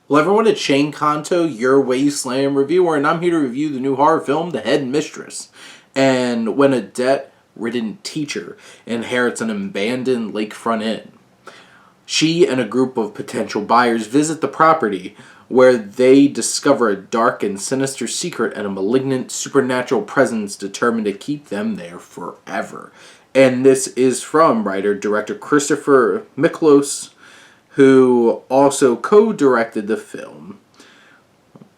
Hello everyone, it's Shane Kanto, your Wasteland reviewer, and I'm here to review the new horror film, The Headmistress. And when a debt-ridden teacher inherits an abandoned lakefront inn, she and a group of potential buyers visit the property where they discover a dark and sinister secret and a malignant supernatural presence determined to keep them there forever. And this is from writer-director Christopher Miklos, who also co-directed the film,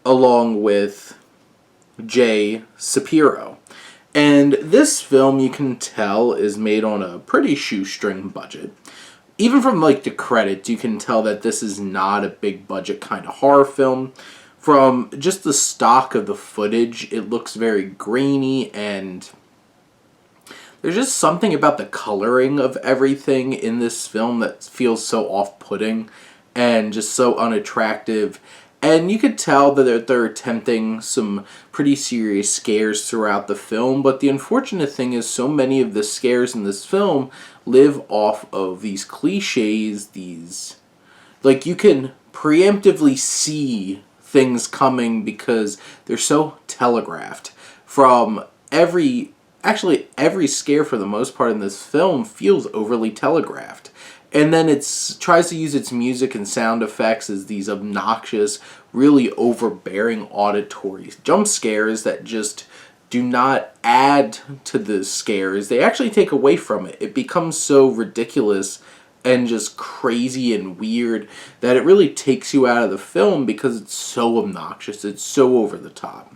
along with Jay Shapiro. And this film, you can tell, is made on a pretty shoestring budget. Even from the credits, you can tell that this is not a big budget kind of horror film. From just the stock of the footage, it looks very grainy, and there's just something about the coloring of everything in this film that feels so off-putting and just so unattractive. And you could tell that they're attempting some pretty serious scares throughout the film, but the unfortunate thing is so many of the scares in this film live off of these cliches, you can preemptively see things coming because they're so telegraphed. From every scare for the most part in this film feels overly telegraphed. And then it tries to use its music and sound effects as these obnoxious, really overbearing auditory jump scares that just do not add to the scares. They actually take away from it. It becomes so ridiculous and just crazy and weird that it really takes you out of the film because it's so obnoxious. It's so over the top.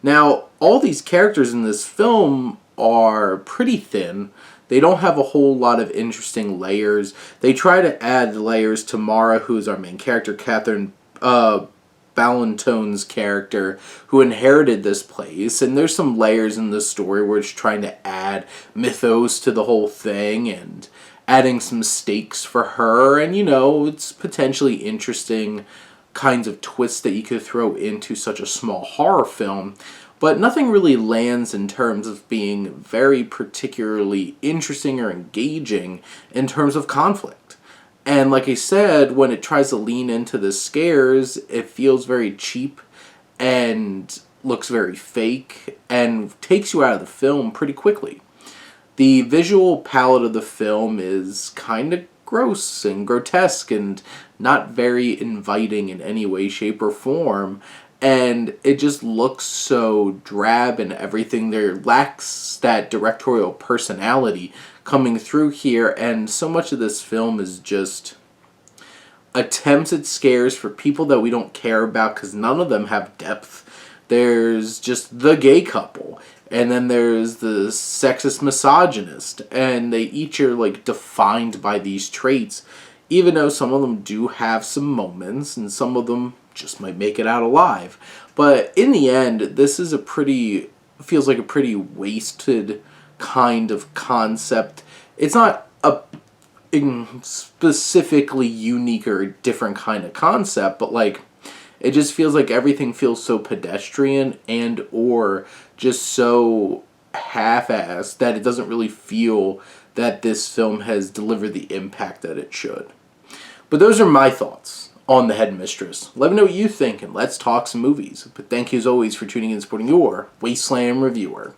Now, all these characters in this film are pretty thin. They don't have a whole lot of interesting layers. They try to add layers to Mara, who is our main character, Catherine Balantone's character, who inherited this place. And there's some layers in the story where it's trying to add mythos to the whole thing and adding some stakes for her. And, it's potentially interesting kinds of twists that you could throw into such a small horror film, but nothing really lands in terms of being very particularly interesting or engaging in terms of conflict. And like I said, when it tries to lean into the scares, it feels very cheap and looks very fake and takes you out of the film pretty quickly. The visual palette of the film is kind of gross and grotesque and not very inviting in any way, shape, or form. And it just looks so drab and everything. There lacks that directorial personality coming through here. And so much of this film is just attempts at scares for people that we don't care about because none of them have depth. There's just the gay couple. And then there's the sexist misogynist. And they each are defined by these traits, even though some of them do have some moments and some of them just might make it out alive. But in the end, this is feels like a pretty wasted kind of concept. It's not a specifically unique or different kind of concept, but it just feels like everything feels so pedestrian and or just so half-assed that it doesn't really feel that this film has delivered the impact that it should. But those are my thoughts on The Headmistress. Let me know what you think, and let's talk some movies. But thank you as always for tuning in and supporting your Wasteland reviewer.